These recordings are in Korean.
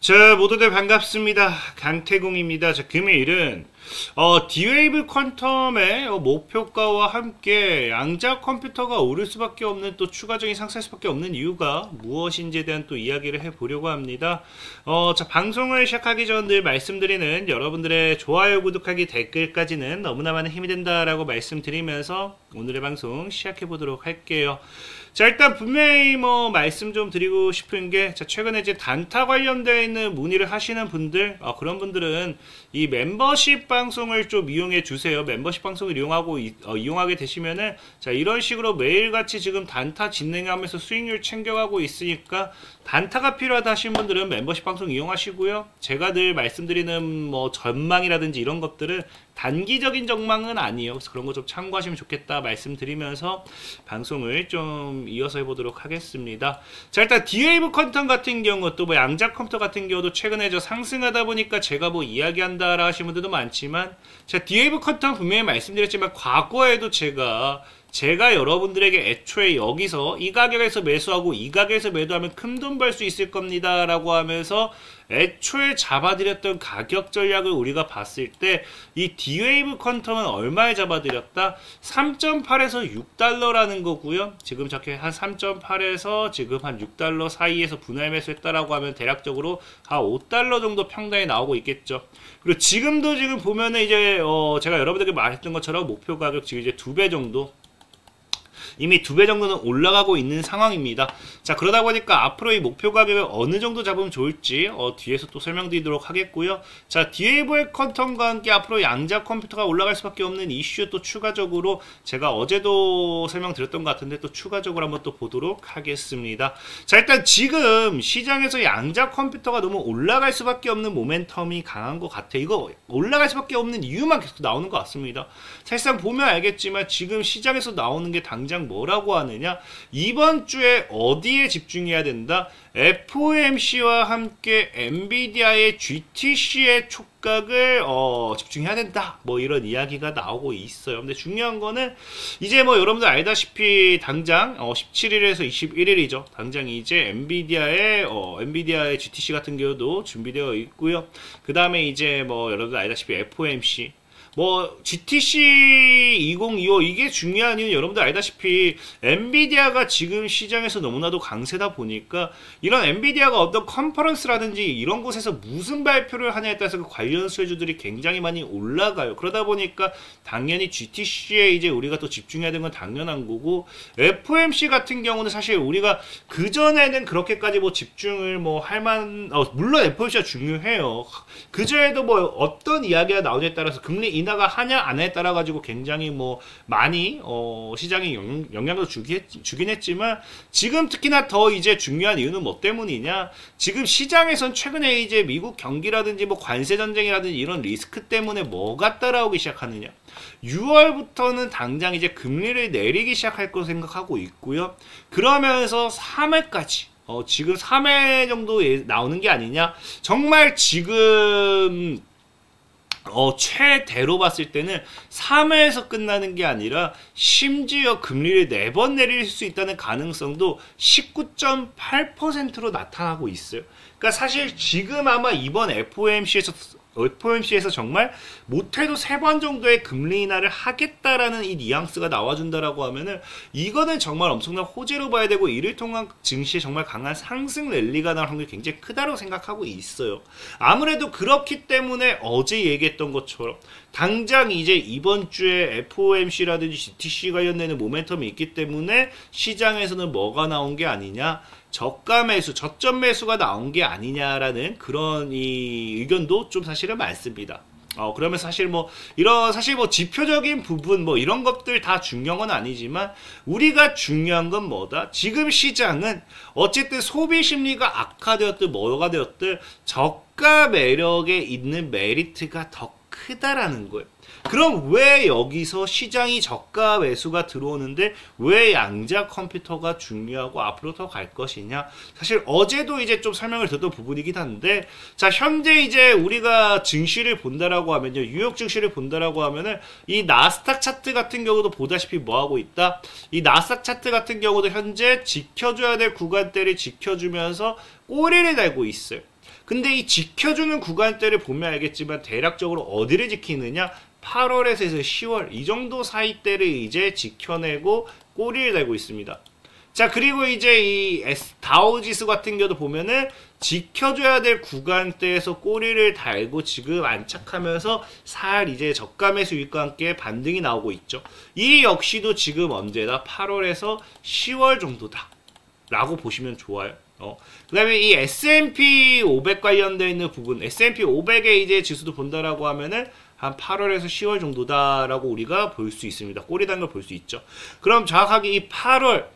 자, 모두들 반갑습니다. 강태공입니다. 자, 금요일은 D-Wave 퀀텀의 목표가와 함께 양자 컴퓨터가 오를 수밖에 없는, 또 추가적인 상승할 수밖에 없는 이유가 무엇인지에 대한 또 이야기를 해보려고 합니다. 자, 방송을 시작하기 전 늘 말씀드리는 여러분들의 좋아요, 구독하기, 댓글까지는 너무나 많은 힘이 된다라고 말씀드리면서 오늘의 방송 시작해보도록 할게요. 자, 일단 분명히 말씀 좀 드리고 싶은 게, 자, 최근에 이제 단타 관련되어 있는 문의를 하시는 분들, 그런 분들은 이 멤버십 방송을 좀 이용해 주세요. 멤버십 방송을 이용하게 되시면은, 자, 이런 식으로 매일같이 지금 단타 진행하면서 수익률 챙겨가고 있으니까, 단타가 필요하다 하시는 분들은 멤버십 방송 이용하시고요. 제가 늘 말씀드리는 전망이라든지 이런 것들은 단기적인 전망은 아니에요. 그래서 그런 거 좀 참고하시면 좋겠다 말씀드리면서 방송을 좀 이어서 해보도록 하겠습니다. 자, 일단 D-Wave 퀀텀 같은 경우, 또 양자 컴퓨터 같은 경우도 최근에 상승하다 보니까 제가 이야기한다라 하시는 분들도 많지만, 자, D-Wave 퀀텀 분명히 말씀드렸지만 과거에도 제가 여러분들에게 애초에 여기서 이 가격에서 매수하고 이 가격에서 매도하면 큰 돈 벌 수 있을 겁니다 라고 하면서 애초에 잡아드렸던 가격 전략을 우리가 봤을 때, 이 D-Wave 퀀텀은 얼마에 잡아드렸다? 3.8에서 6달러라는 거고요. 지금 저렇게 한 3.8에서 지금 한 6달러 사이에서 분할 매수했다라고 하면 대략적으로 한 5달러 정도 평단이 나오고 있겠죠. 그리고 지금도 지금 보면은 이제 제가 여러분들에게 말했던 것처럼 목표 가격 지금 이제 2배 정도, 이미 2배 정도는 올라가고 있는 상황입니다. 자, 그러다 보니까 앞으로 이 목표 가격을 어느 정도 잡으면 좋을지 뒤에서 또 설명드리도록 하겠고요. 자, D-Wave 퀀텀과 함께 앞으로 양자 컴퓨터가 올라갈 수밖에 없는 이슈, 또 추가적으로 제가 어제도 설명드렸던 것 같은데 또 추가적으로 한번 또 보도록 하겠습니다. 자, 일단 지금 시장에서 양자 컴퓨터가 너무 올라갈 수밖에 없는 모멘텀이 강한 것 같아요. 이거 올라갈 수밖에 없는 이유만 계속 나오는 것 같습니다. 사실상 보면 알겠지만 지금 시장에서 나오는 게 당장 뭐라고 하느냐, 이번 주에 어디에 집중해야 된다? FOMC와 함께 엔비디아의 GTC의 촉각을 집중해야 된다, 이런 이야기가 나오고 있어요. 근데 중요한 거는 이제 여러분들 알다시피 당장 17일에서 21일이죠. 당장 이제 엔비디아의 GTC 같은 경우도 준비되어 있고요. 그 다음에 이제 여러분들 알다시피 FOMC, GTC 2025, 이게 중요한 이유는 여러분들 알다시피 엔비디아가 지금 시장에서 너무나도 강세다 보니까, 이런 엔비디아가 어떤 컨퍼런스라든지 이런 곳에서 무슨 발표를 하냐에 따라서 그 관련 수혜주들이 굉장히 많이 올라가요. 그러다 보니까 당연히 GTC에 이제 우리가 또 집중해야 되는 건 당연한 거고, FOMC 같은 경우는 사실 우리가 그전에는 그렇게까지 집중을 물론 FOMC가 중요해요. 그전에도 어떤 이야기가 나오냐에 따라서 금리 인하가 하냐 안 하냐에 따라 가지고 굉장히 많이 시장에 영향을 주긴 했지만, 지금 특히나 더 이제 중요한 이유는 뭐 때문이냐, 지금 시장에선 최근에 이제 미국 경기라든지 관세 전쟁이라든지 이런 리스크 때문에 뭐가 따라오기 시작하느냐, 6월부터는 당장 이제 금리를 내리기 시작할 거로 생각하고 있고요. 그러면서 3월까지 지금 3회 정도 나오는 게 아니냐, 정말 지금 최대로 봤을 때는 3회에서 끝나는 게 아니라 심지어 금리를 4번 내릴 수 있다는 가능성도 19.8%로 나타나고 있어요. 그러니까 사실 지금 아마 이번 FOMC에서 정말 못해도 3번 정도의 금리 인하를 하겠다라는 이 뉘앙스가 나와준다라고 하면은, 이거는 정말 엄청난 호재로 봐야 되고, 이를 통한 증시에 정말 강한 상승 랠리가 나올 확률이 굉장히 크다고 생각하고 있어요. 아무래도 그렇기 때문에 어제 얘기했던 것처럼 당장 이제 이번 주에 FOMC라든지 GTC 관련되는 모멘텀이 있기 때문에 시장에서는 뭐가 나온 게 아니냐, 저가 매수, 저점 매수가 나온 게 아니냐라는 그런 이 의견도 좀 사실은 많습니다. 그러면 사실 지표적인 부분 이런 것들 다 중요한 건 아니지만, 우리가 중요한 건 뭐다? 지금 시장은 어쨌든 소비 심리가 악화되었든 뭐가 되었든 저가 매력에 있는 메리트가 더 크다라는 거예요. 그럼 왜 여기서 시장이 저가 매수가 들어오는데 왜 양자 컴퓨터가 중요하고 앞으로 더 갈 것이냐? 사실 어제도 이제 좀 설명을 드렸던 부분이긴 한데, 자, 현재 이제 우리가 증시를 본다라고 하면요, 뉴욕 증시를 본다라고 하면은 이 나스닥 차트 같은 경우도 보다시피 뭐 하고 있다? 이 나스닥 차트 같은 경우도 현재 지켜줘야 될 구간대를 지켜주면서 꼬리를 달고 있어요. 근데 이 지켜주는 구간대를 보면 알겠지만 대략적으로 어디를 지키느냐? 8월에서 10월 이 정도 사이대를 이제 지켜내고 꼬리를 달고 있습니다. 자, 그리고 이제 이 다우지수 같은 경우도 보면은 지켜줘야 될 구간대에서 꼬리를 달고 지금 안착하면서 살 이제 저가 매수 유입과 함께 반등이 나오고 있죠. 이 역시도 지금 언제다? 8월에서 10월 정도다 라고 보시면 좋아요. 그 다음에 이 S&P 500 관련되어 있는 부분, S&P 500의 이제 지수도 본다라고 하면은 한 8월에서 10월 정도다라고 우리가 볼 수 있습니다. 꼬리 단 걸 볼 수 있죠. 그럼 정확하게 이 8월,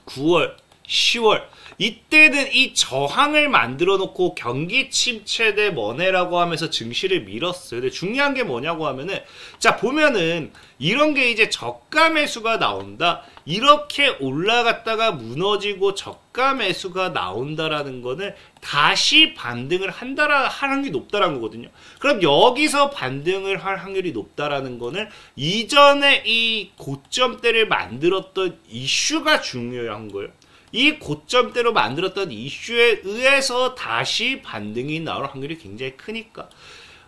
9월, 10월 이때는 이 저항을 만들어 놓고 경기 침체 대 뭐네라고 하면서 증시를 밀었어요. 근데 중요한 게 뭐냐고 하면은 자 보면은 이런 게 이제 저가 매수가 나온다. 이렇게 올라갔다가 무너지고 저가 매수가 나온다라는 거는 다시 반등을 한다라 할 확률이 높다라는 거거든요. 그럼 여기서 반등을 할 확률이 높다라는 거는 이전에 이 고점대를 만들었던 이슈가 중요한 거예요. 이 고점대로 만들었던 이슈에 의해서 다시 반등이 나올 확률이 굉장히 크니까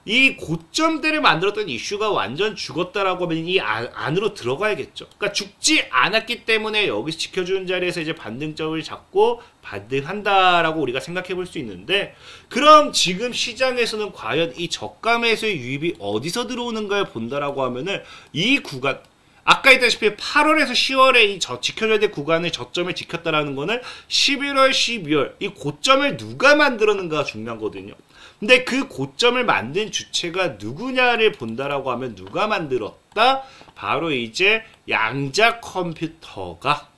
이 고점대를 만들었던 이슈가 완전 죽었다라고 하면 이 안으로 들어가야겠죠. 그러니까 죽지 않았기 때문에 여기서 지켜주는 자리에서 이제 반등점을 잡고 반등한다라고 우리가 생각해 볼 수 있는데 그럼 지금 시장에서는 과연 이 저가 매수의 유입이 어디서 들어오는가를 본다라고 하면은 이 구간 아까 했다시피 8월에서 10월에 이 지켜줘야 될 구간을 저점을 지켰다라는 거는 11월, 12월 이 고점을 누가 만들었는가가 중요하거든요. 근데 그 고점을 만든 주체가 누구냐를 본다라고 하면 누가 만들었다? 바로 이제 양자 컴퓨터가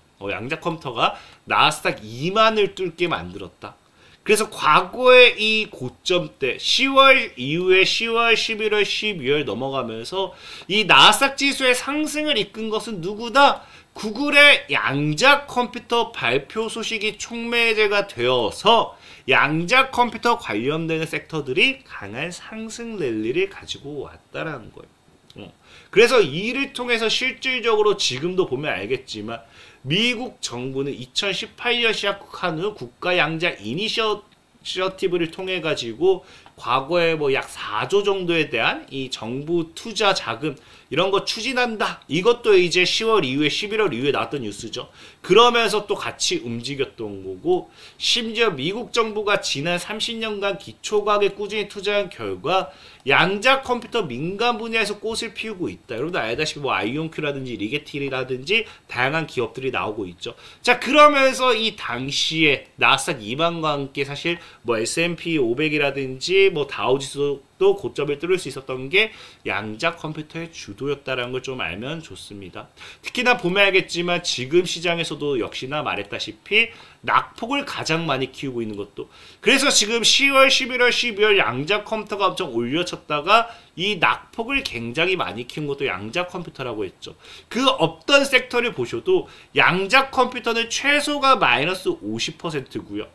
나스닥 2만을 뚫게 만들었다. 그래서 과거의 이 고점대 10월 이후에 10월, 11월, 12월 넘어가면서 이 나스닥 지수의 상승을 이끈 것은 누구다? 구글의 양자 컴퓨터 발표 소식이 촉매제가 되어서 양자 컴퓨터 관련되는 섹터들이 강한 상승 랠리를 가지고 왔다라는 거예요. 그래서 이를 통해서 실질적으로 지금도 보면 알겠지만 미국 정부는 2018년 시작한 후 국가 양자 이니셔티브를 통해 가지고 과거에 뭐 약 4조 정도에 대한 이 정부 투자 자금 이런 거 추진한다. 이것도 이제 10월 이후에 11월 이후에 나왔던 뉴스죠. 그러면서 또 같이 움직였던 거고 심지어 미국 정부가 지난 30년간 기초과학에 꾸준히 투자한 결과 양자 컴퓨터 민간 분야에서 꽃을 피우고 있다. 여러분들 알다시피 뭐 아이온큐라든지 리게티라든지 다양한 기업들이 나오고 있죠. 자 그러면서 이 당시에 나스닥 2만과 함께 사실 뭐 S&P 500이라든지 뭐 다우지수도 고점을 뚫을 수 있었던 게 양자 컴퓨터의 주도였다라는 걸 좀 알면 좋습니다. 특히나 보면 알겠지만 지금 시장에서도 역시나 말했다시피 낙폭을 가장 많이 키우고 있는 것도 그래서 지금 10월, 11월, 12월 양자 컴퓨터가 엄청 올려쳤다가 이 낙폭을 굉장히 많이 키운 것도 양자 컴퓨터라고 했죠. 그 없던 섹터를 보셔도 양자 컴퓨터는 최소가 마이너스 50%고요.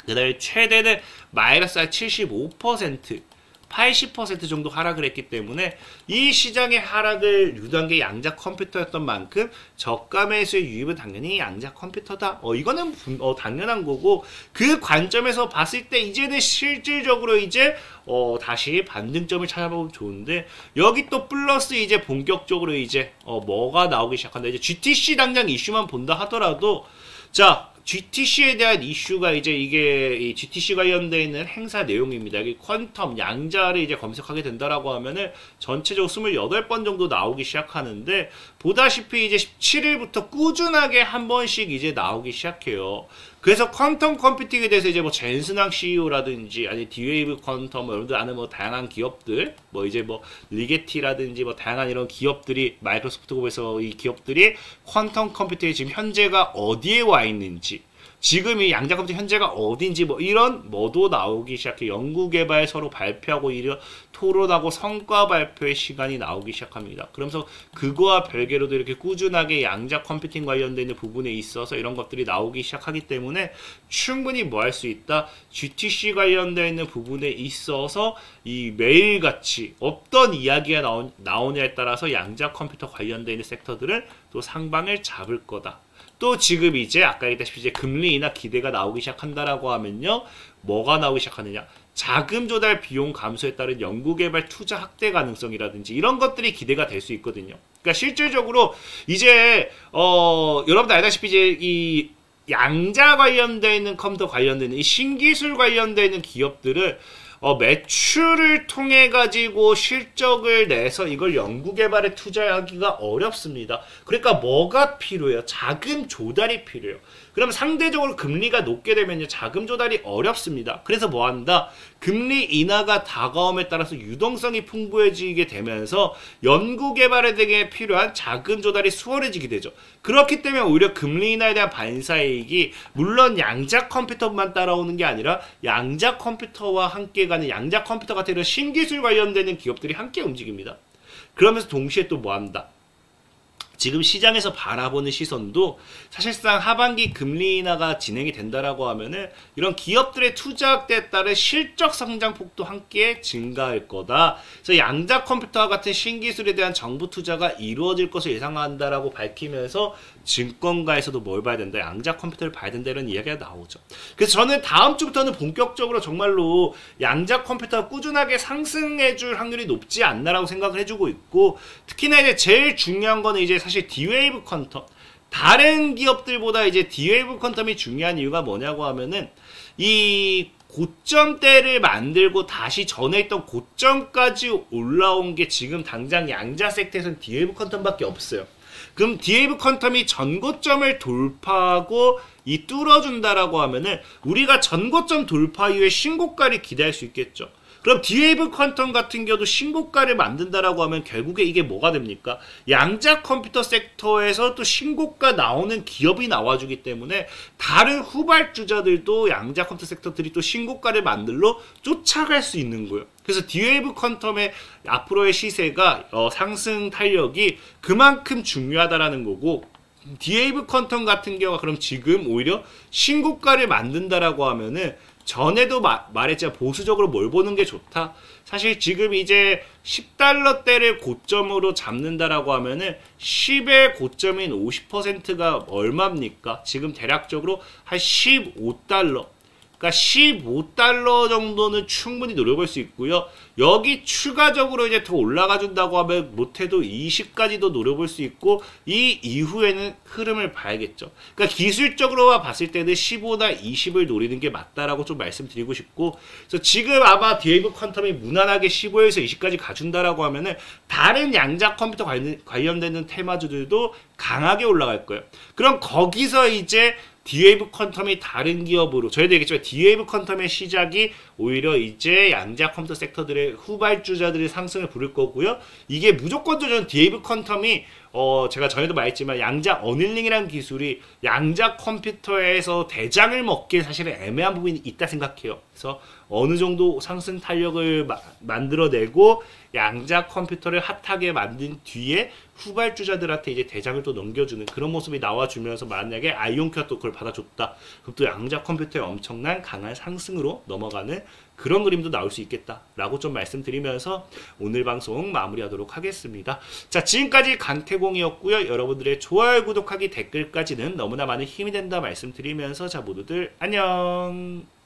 그 다음에 최대는 마이너스 75%, 80% 정도 하락을 했기 때문에 이 시장의 하락을 유도한 게 양자 컴퓨터였던 만큼 저가 매수의 유입은 당연히 양자 컴퓨터다. 이거는 당연한 거고 그 관점에서 봤을 때 이제는 실질적으로 이제 다시 반등점을 찾아보면 좋은데 여기 또 플러스 이제 본격적으로 이제 뭐가 나오기 시작한다. 이제 GTC 당장 이슈만 본다 하더라도 자 GTC에 대한 이슈가 이제 이게 이 GTC 관련되어 있는 행사 내용입니다. 여기 퀀텀 양자를 이제 검색하게 된다라고 하면은 전체적으로 28번 정도 나오기 시작하는데 보다시피 이제 17일부터 꾸준하게 한 번씩 이제 나오기 시작해요. 그래서 퀀텀 컴퓨팅에 대해서 이제 뭐 젠슨왕 CEO라든지 아니 디웨이브 퀀텀 여러분들 아는 뭐 다양한 기업들 뭐 이제 뭐 리게티라든지 뭐 다양한 이런 기업들이 마이크로소프트 그룹에서 이 기업들이 퀀텀 컴퓨팅이 지금 현재가 어디에 와 있는지 지금 이 양자 컴퓨터 현재가 어딘지 뭐 이런 뭐도 나오기 시작해 연구개발 서로 발표하고 이런 토론하고 성과 발표의 시간이 나오기 시작합니다. 그러면서 그거와 별개로도 이렇게 꾸준하게 양자 컴퓨팅 관련된 부분에 있어서 이런 것들이 나오기 시작하기 때문에 충분히 뭐 할 수 있다. GTC 관련되어 있는 부분에 있어서 이 매일같이 어떤 이야기가 나오냐에 따라서 양자 컴퓨터 관련되어 있는 섹터들은 또 상방을 잡을 거다. 또 지금 이제 아까 얘기했다시피 이제 금리 인하 기대가 나오기 시작한다라고 하면요. 뭐가 나오기 시작하느냐? 자금 조달 비용 감소에 따른 연구개발 투자 확대 가능성이라든지 이런 것들이 기대가 될 수 있거든요. 그러니까 실질적으로 이제 여러분들 알다시피 이제 이 양자 관련되어 있는 컴퓨터 관련되어 있는 이 신기술 관련되어 있는 기업들은 매출을 통해 가지고 실적을 내서 이걸 연구개발에 투자하기가 어렵습니다. 그러니까 뭐가 필요해요? 자금 조달이 필요해요. 그럼 상대적으로 금리가 높게 되면요, 자금 조달이 어렵습니다. 그래서 뭐 한다? 금리 인하가 다가옴에 따라서 유동성이 풍부해지게 되면서 연구개발에 되게 필요한 자금 조달이 수월해지게 되죠. 그렇기 때문에 오히려 금리 인하에 대한 반사이익이 물론 양자 컴퓨터만 따라오는 게 아니라 양자 컴퓨터와 함께 가는 양자 컴퓨터 같은 이런 신기술 관련되는 기업들이 함께 움직입니다. 그러면서 동시에 또 뭐 한다? 지금 시장에서 바라보는 시선도 사실상 하반기 금리 인하가 진행이 된다라고 하면은 이런 기업들의 투자 확대에 따른 실적 성장폭도 함께 증가할 거다. 그래서 양자 컴퓨터와 같은 신기술에 대한 정부 투자가 이루어질 것을 예상한다라고 밝히면서 증권가에서도 뭘 봐야 된다? 양자 컴퓨터를 봐야 된다는 이야기가 나오죠. 그래서 저는 다음 주부터는 본격적으로 정말로 양자 컴퓨터가 꾸준하게 상승해줄 확률이 높지 않나라고 생각을 해주고 있고, 특히나 이제 제일 중요한 거는 이제 사실 D-Wave 퀀텀. 다른 기업들보다 이제 D-Wave 퀀텀이 중요한 이유가 뭐냐고 하면은 이 고점대를 만들고 다시 전에 있던 고점까지 올라온 게 지금 당장 양자 섹터에서는 D-Wave 퀀텀밖에 없어요. 그럼 D-Wave 퀀텀이 전고점을 돌파하고 이 뚫어준다라고 하면은 우리가 전고점 돌파 이후에 신고가를 기대할 수 있겠죠. 그럼 D-Wave 퀀텀 같은 경우도 신고가를 만든다라고 하면 결국에 이게 뭐가 됩니까? 양자 컴퓨터 섹터에서 또 신고가 나오는 기업이 나와주기 때문에 다른 후발주자들도 양자 컴퓨터 섹터들이 또 신고가를 만들러 쫓아갈 수 있는 거예요. 그래서 D-Wave 퀀텀의 앞으로의 시세가 상승 탄력이 그만큼 중요하다라는 거고, D-Wave 퀀텀 같은 경우가 그럼 지금 오히려 신고가를 만든다라고 하면은 전에도 말했지만 보수적으로 뭘 보는 게 좋다? 사실 지금 이제 10달러대를 고점으로 잡는다라고 하면은 10의 고점인 50%가 얼마입니까? 지금 대략적으로 한 15달러. 그러니까 15달러 정도는 충분히 노려볼 수 있고요. 여기 추가적으로 이제 더 올라가 준다고 하면 못해도 20까지도 노려볼 수 있고, 이 이후에는 흐름을 봐야겠죠. 그러니까 기술적으로 봤을 때는 15나 20을 노리는 게 맞다라고 좀 말씀드리고 싶고, 그래서 지금 아마 D-Wave 퀀텀이 무난하게 15에서 20까지 가준다라고 하면은 다른 양자 컴퓨터 관련되는 테마주들도 강하게 올라갈 거예요. 그럼 거기서 이제 D-Wave 퀀텀이 다른 기업으로, 저희도 얘기했지만 D-Wave 퀀텀의 시작이 오히려 이제 양자 컴퓨터 섹터들의 후발주자들의 상승을 부를 거고요. 이게 무조건적으로 D-Wave 퀀텀이 제가 전에도 말했지만 양자 어닐링이라는 기술이 양자 컴퓨터에서 대장을 먹기에 사실은 애매한 부분이 있다 생각해요. 그래서 어느 정도 상승 탄력을 만들어내고 양자 컴퓨터를 핫하게 만든 뒤에 후발주자들한테 이제 대장을 또 넘겨주는 그런 모습이 나와주면서 만약에 아이온큐가 또 그걸 받아줬다. 그럼 또 양자 컴퓨터의 엄청난 강한 상승으로 넘어가는 그런 그림도 나올 수 있겠다라고 좀 말씀드리면서 오늘 방송 마무리하도록 하겠습니다. 자, 지금까지 강태공이었고요. 여러분들의 좋아요, 구독하기, 댓글까지는 너무나 많은 힘이 된다 말씀드리면서 자, 모두들 안녕.